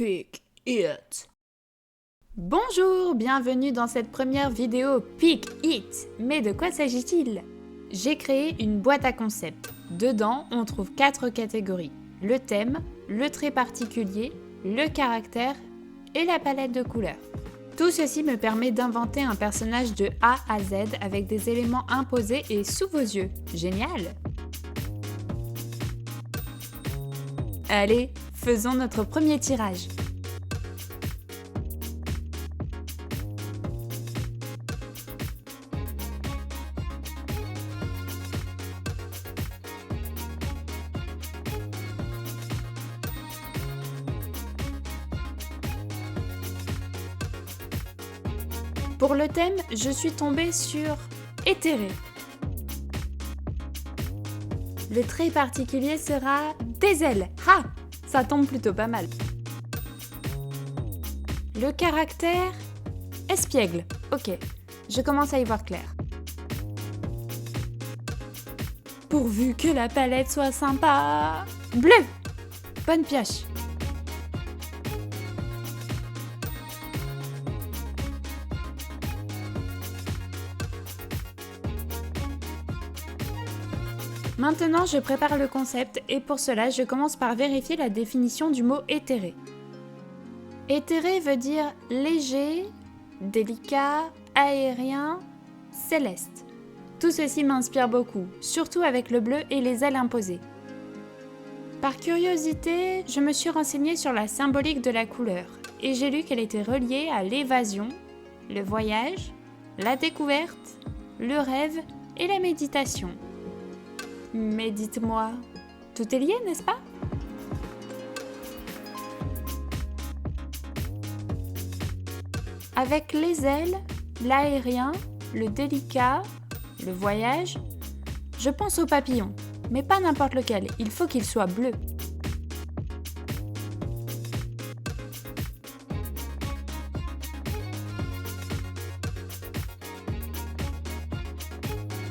Pick It. Bonjour, bienvenue dans cette première vidéo Pick It. Mais de quoi s'agit-il? J'ai créé une boîte à concept. Dedans, on trouve 4 catégories. Le thème, le trait particulier, le caractère et la palette de couleurs. Tout ceci me permet d'inventer un personnage de A à Z avec des éléments imposés et sous vos yeux. Génial! Allez, faisons notre premier tirage. Pour le thème, je suis tombée sur éthéré. Le trait particulier sera des ailes. Ah, ça tombe plutôt pas mal. Le caractère, espiègle. Ok, je commence à y voir clair. Pourvu que la palette soit sympa. Bleu. Bonne pioche. Maintenant, je prépare le concept et pour cela, je commence par vérifier la définition du mot éthéré. Éthéré veut dire léger, délicat, aérien, céleste. Tout ceci m'inspire beaucoup, surtout avec le bleu et les ailes imposées. Par curiosité, je me suis renseignée sur la symbolique de la couleur et j'ai lu qu'elle était reliée à l'évasion, le voyage, la découverte, le rêve et la méditation. Mais dites-moi, tout est lié, n'est-ce pas? Avec les ailes, l'aérien, le délicat, le voyage, je pense au papillon, mais pas n'importe lequel, il faut qu'il soit bleu.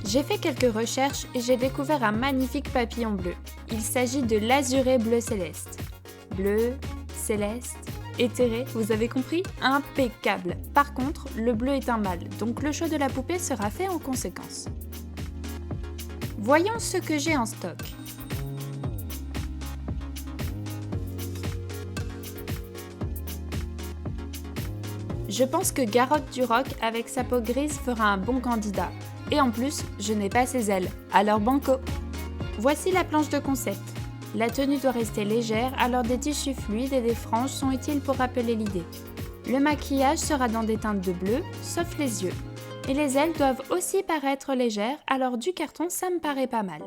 J'ai fait quelques recherches et j'ai découvert un magnifique papillon bleu. Il s'agit de l'azuré bleu céleste. Bleu, céleste, éthéré, vous avez compris? Impeccable! Par contre, le bleu est un mâle, donc le choix de la poupée sera fait en conséquence. Voyons ce que j'ai en stock. Je pense que Garotte du Roc avec sa peau grise fera un bon candidat. Et en plus, je n'ai pas ses ailes, alors banco! Voici la planche de concept. La tenue doit rester légère, alors des tissus fluides et des franges sont utiles pour rappeler l'idée. Le maquillage sera dans des teintes de bleu, sauf les yeux. Et les ailes doivent aussi paraître légères, alors du carton ça me paraît pas mal.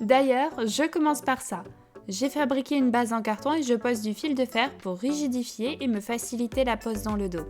D'ailleurs, je commence par ça. J'ai fabriqué une base en carton et je pose du fil de fer pour rigidifier et me faciliter la pose dans le dos.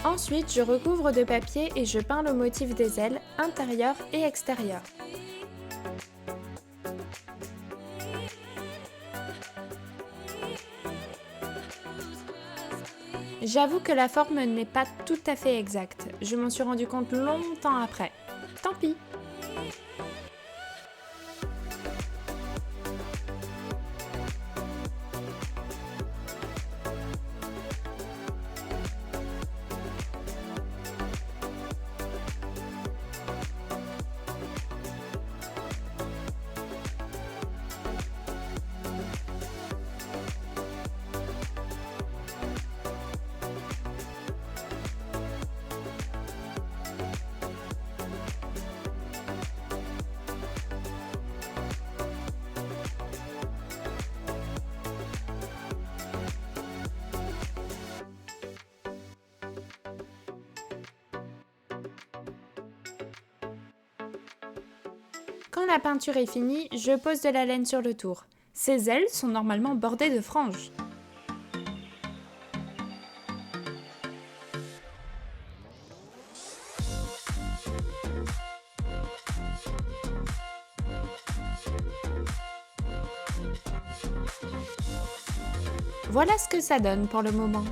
Ensuite, je recouvre de papier et je peins le motif des ailes, intérieur et extérieur. J'avoue que la forme n'est pas tout à fait exacte. Je m'en suis rendu compte longtemps après. Tant pis. Quand la peinture est finie, je pose de la laine sur le tour. Ces ailes sont normalement bordées de franges. Voilà ce que ça donne pour le moment.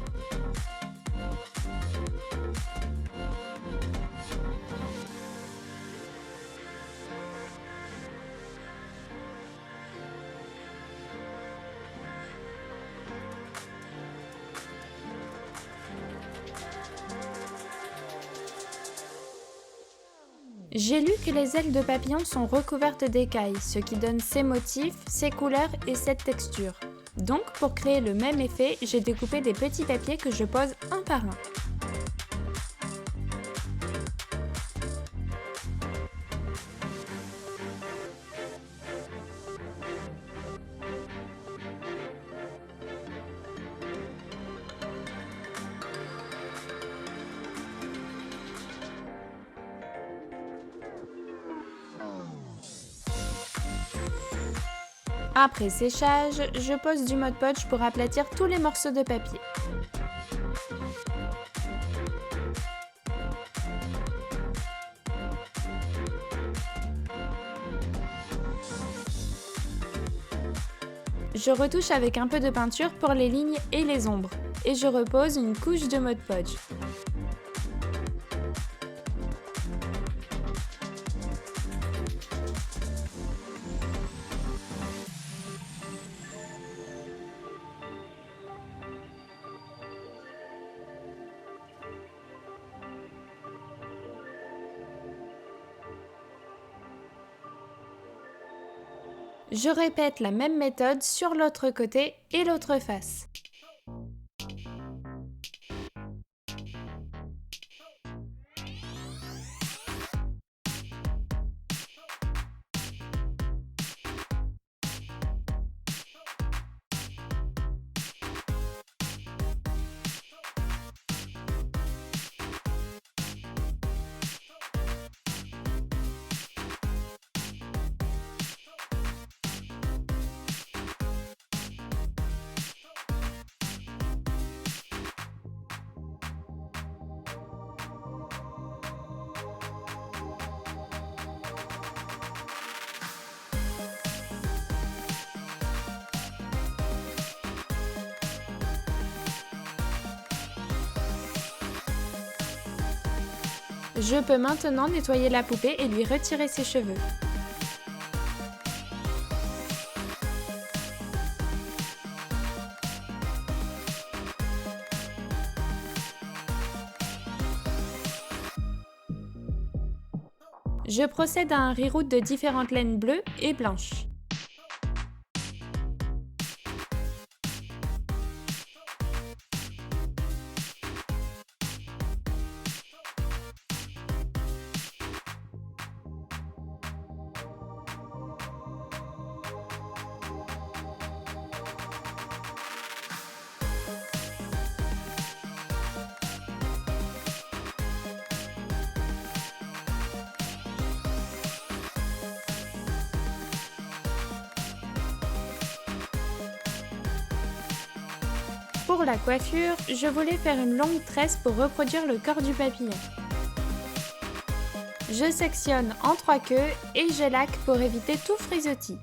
J'ai lu que les ailes de papillon sont recouvertes d'écailles, ce qui donne ces motifs, ces couleurs et cette texture. Donc, pour créer le même effet, j'ai découpé des petits papiers que je pose un par un. Après séchage, je pose du Mod Podge pour aplatir tous les morceaux de papier. Je retouche avec un peu de peinture pour les lignes et les ombres, et je repose une couche de Mod Podge. Je répète la même méthode sur l'autre côté et l'autre face. Je peux maintenant nettoyer la poupée et lui retirer ses cheveux. Je procède à un reroute de différentes laines bleues et blanches. Pour la coiffure, je voulais faire une longue tresse pour reproduire le corps du papillon. Je sectionne en 3 queues et je laque pour éviter tout frisottis.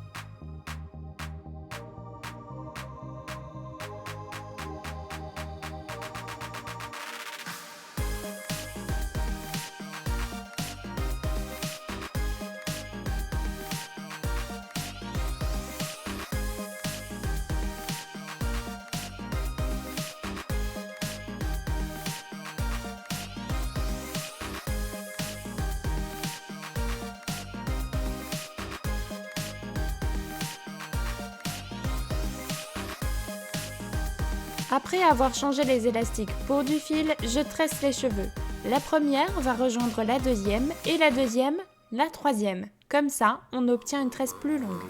Après avoir changé les élastiques pour du fil, je tresse les cheveux. La première va rejoindre la deuxième et la deuxième, la troisième. Comme ça, on obtient une tresse plus longue.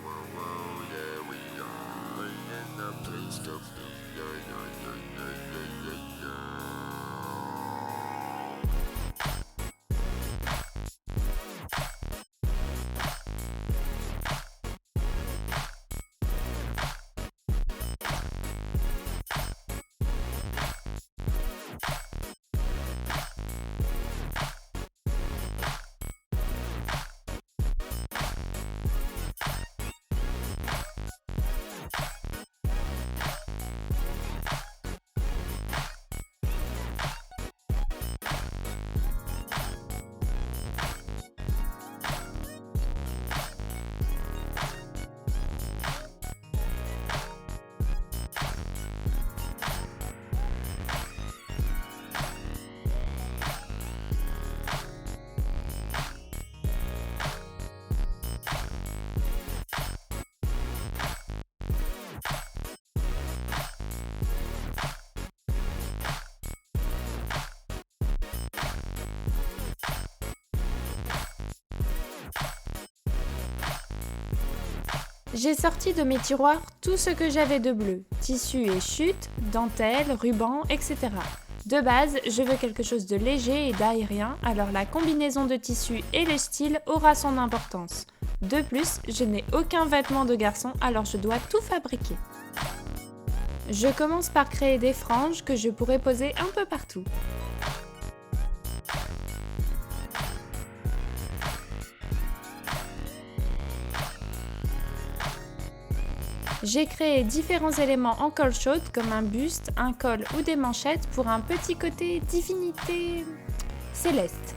J'ai sorti de mes tiroirs tout ce que j'avais de bleu, tissu et chute, dentelle, ruban, etc. De base, je veux quelque chose de léger et d'aérien, alors la combinaison de tissus et les styles aura son importance. De plus, je n'ai aucun vêtement de garçon, alors je dois tout fabriquer. Je commence par créer des franges que je pourrais poser un peu partout. J'ai créé différents éléments en colle chaude comme un buste, un col ou des manchettes pour un petit côté divinité céleste.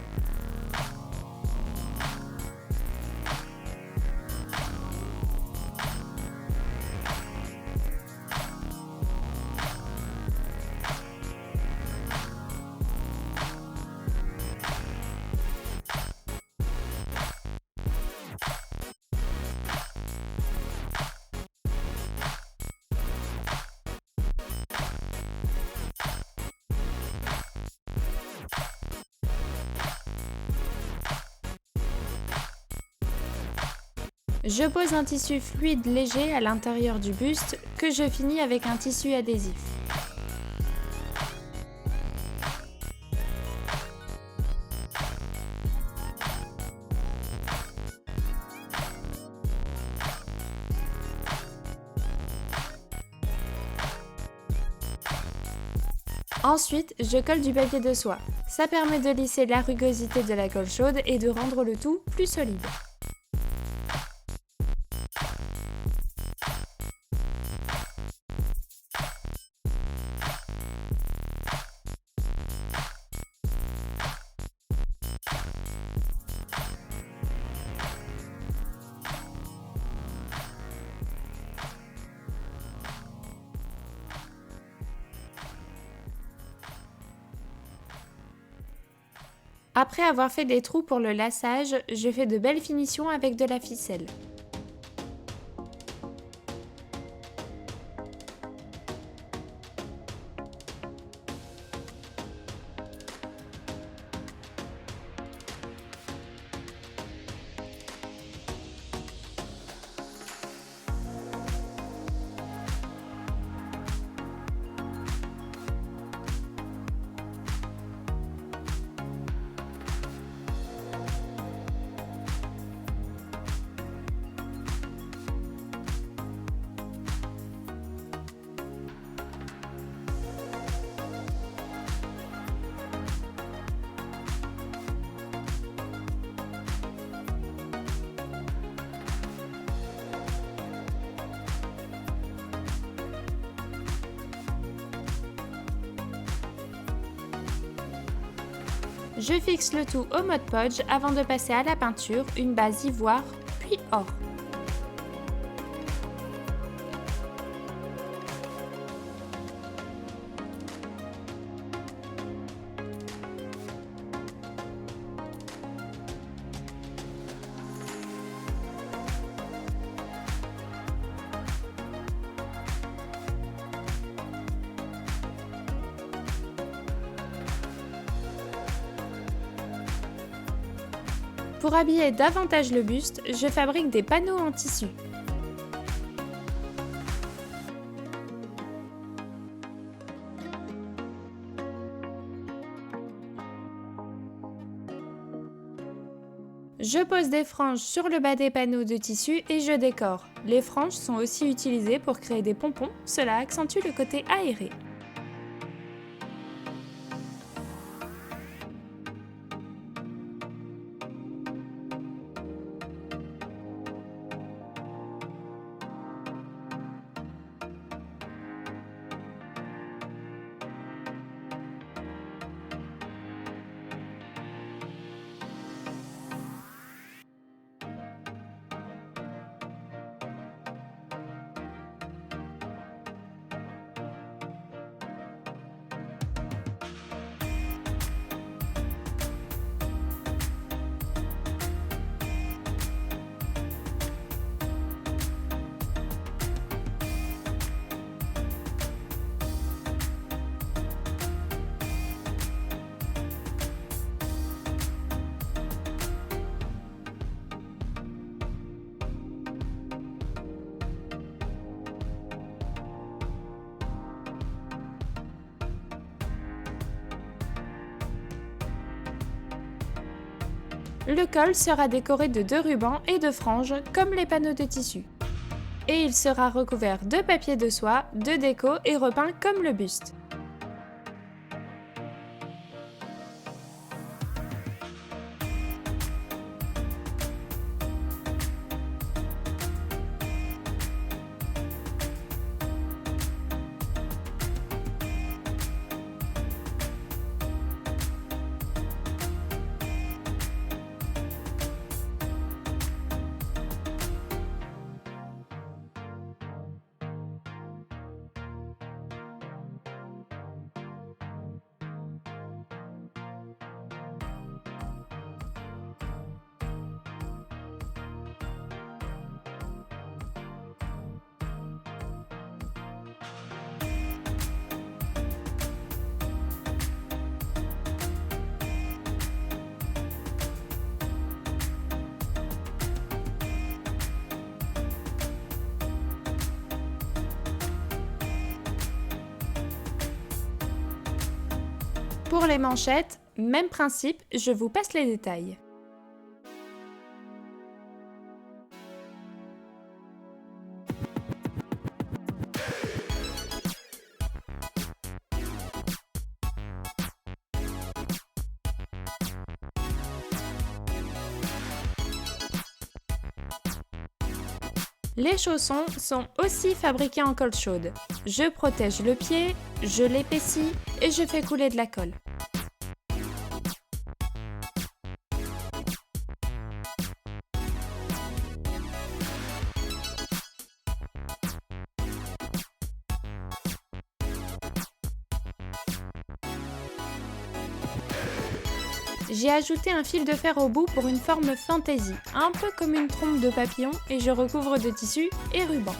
Je pose un tissu fluide léger à l'intérieur du buste que je finis avec un tissu adhésif. Ensuite, je colle du papier de soie. Ça permet de lisser la rugosité de la colle chaude et de rendre le tout plus solide. Après avoir fait des trous pour le lassage, je fais de belles finitions avec de la ficelle. Je fixe le tout au Mod Podge avant de passer à la peinture, une base ivoire, puis or. Pour habiller davantage le buste, je fabrique des panneaux en tissu. Je pose des franges sur le bas des panneaux de tissu et je décore. Les franges sont aussi utilisées pour créer des pompons, cela accentue le côté aéré. Le col sera décoré de 2 rubans et de franges comme les panneaux de tissu. Et il sera recouvert de papier de soie, de déco et repeint comme le buste. Pour les manchettes, même principe, je vous passe les détails. Les chaussons sont aussi fabriqués en colle chaude. Je protège le pied, je l'épaissis et je fais couler de la colle. J'ai ajouté un fil de fer au bout pour une forme fantaisie, un peu comme une trompe de papillon, et je recouvre de tissu et ruban.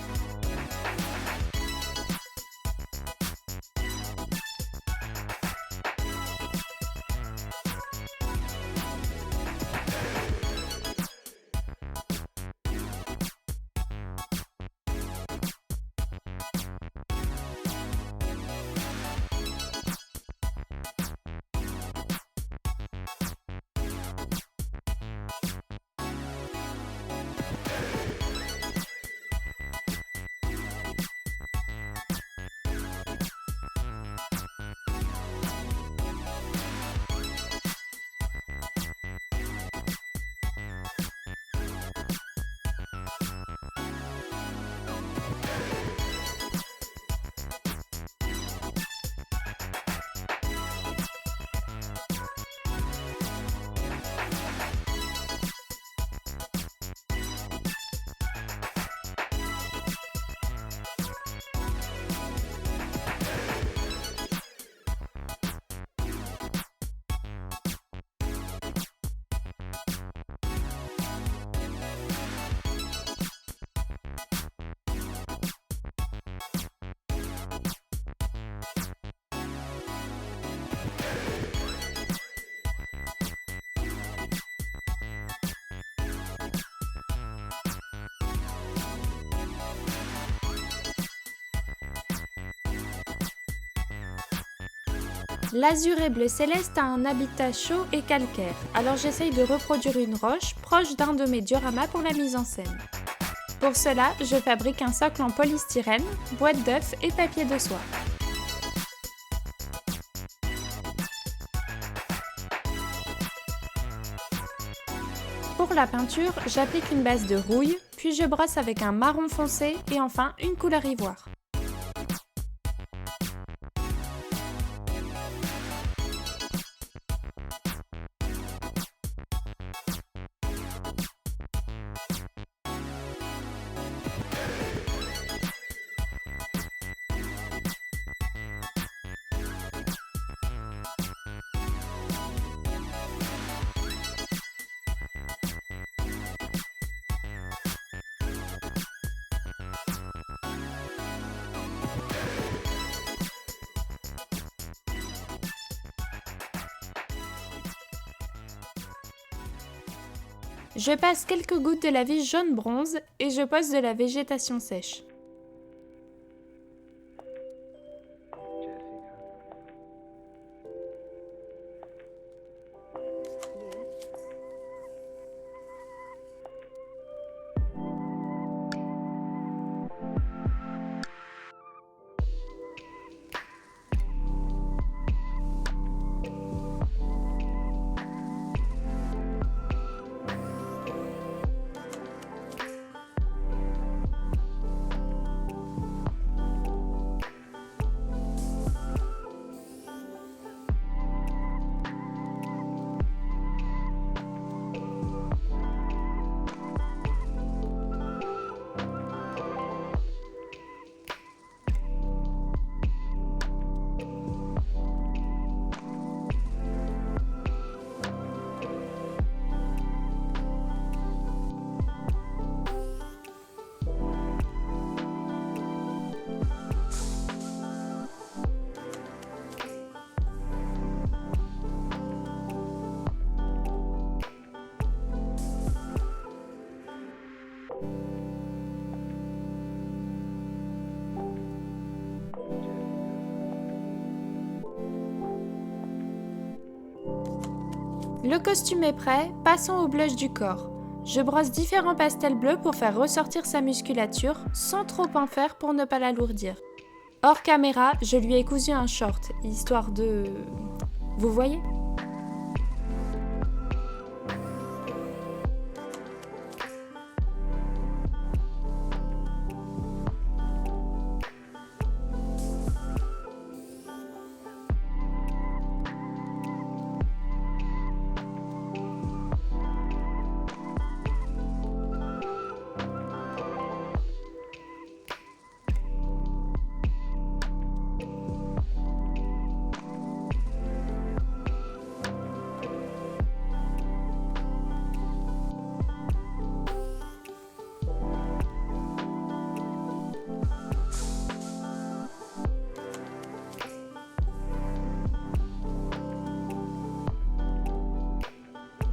L'azur et bleu céleste a un habitat chaud et calcaire, alors j'essaye de reproduire une roche proche d'un de mes dioramas pour la mise en scène. Pour cela, je fabrique un socle en polystyrène, boîte d'œufs et papier de soie. Pour la peinture, j'applique une base de rouille, puis je brosse avec un marron foncé et enfin une couleur ivoire. Je passe quelques gouttes de la vie jaune bronze et je pose de la végétation sèche. Le costume est prêt, passons au blush du corps. Je brosse différents pastels bleus pour faire ressortir sa musculature, sans trop en faire pour ne pas l'alourdir. Hors caméra, je lui ai cousu un short, histoire de... Vous voyez ?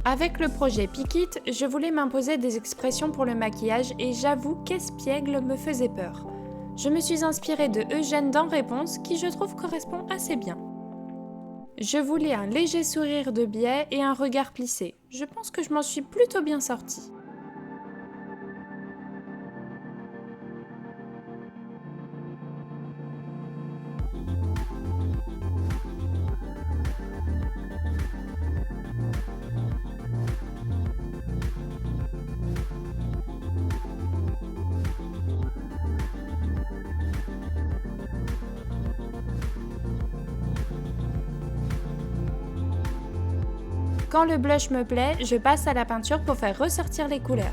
Avec le projet Pick It, je voulais m'imposer des expressions pour le maquillage et j'avoue qu'espiègle me faisait peur. Je me suis inspirée de Eugène dans Réponse qui je trouve correspond assez bien. Je voulais un léger sourire de biais et un regard plissé. Je pense que je m'en suis plutôt bien sortie. Quand le blush me plaît, je passe à la peinture pour faire ressortir les couleurs.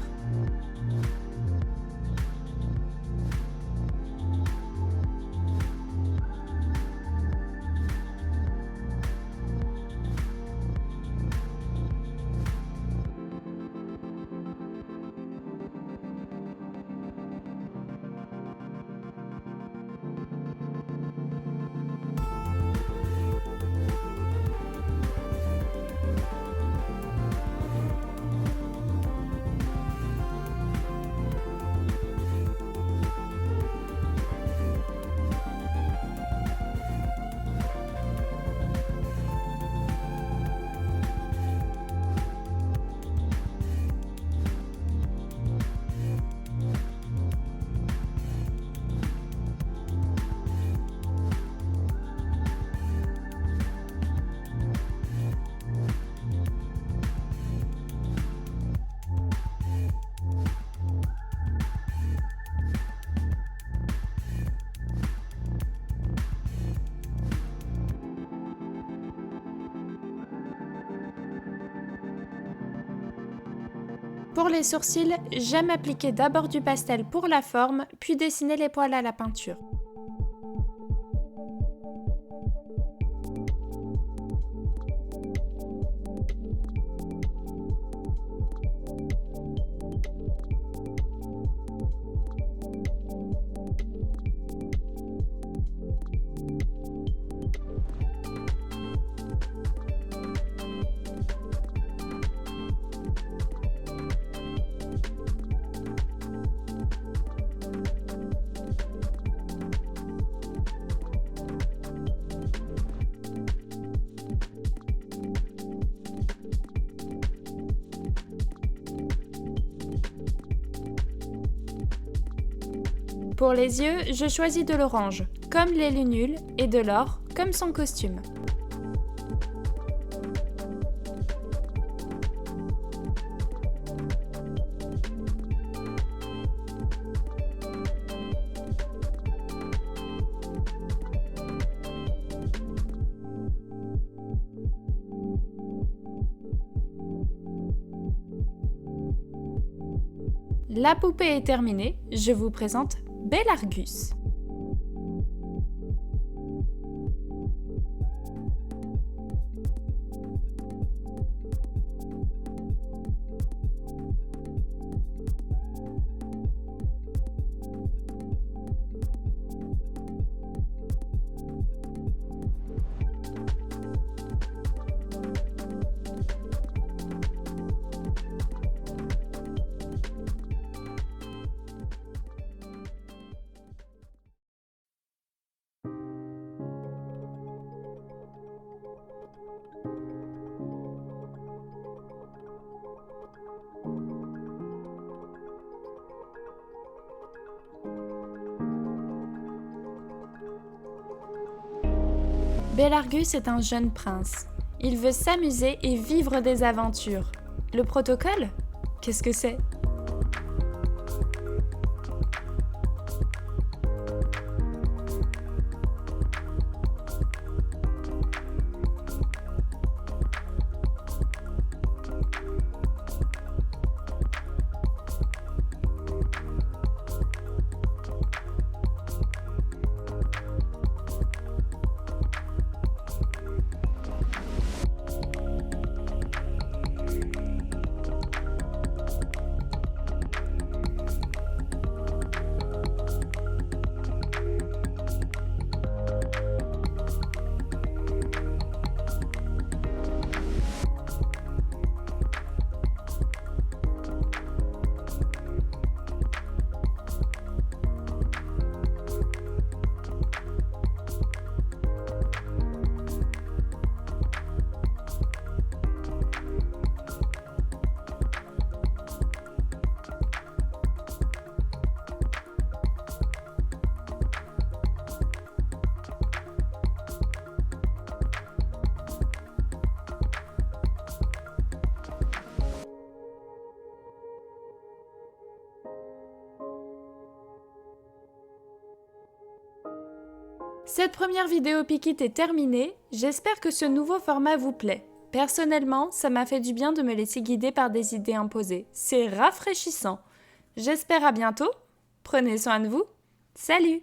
Pour les sourcils, j'aime appliquer d'abord du pastel pour la forme, puis dessiner les poils à la peinture. Pour les yeux, je choisis de l'orange, comme les lunules, et de l'or, comme son costume. La poupée est terminée, je vous présente Bellargus. Belargus est un jeune prince. Il veut s'amuser et vivre des aventures. Le protocole ? Qu'est-ce que c'est ? Cette première vidéo Pikit est terminée, j'espère que ce nouveau format vous plaît. Personnellement, ça m'a fait du bien de me laisser guider par des idées imposées. C'est rafraîchissant. J'espère à bientôt, prenez soin de vous, salut!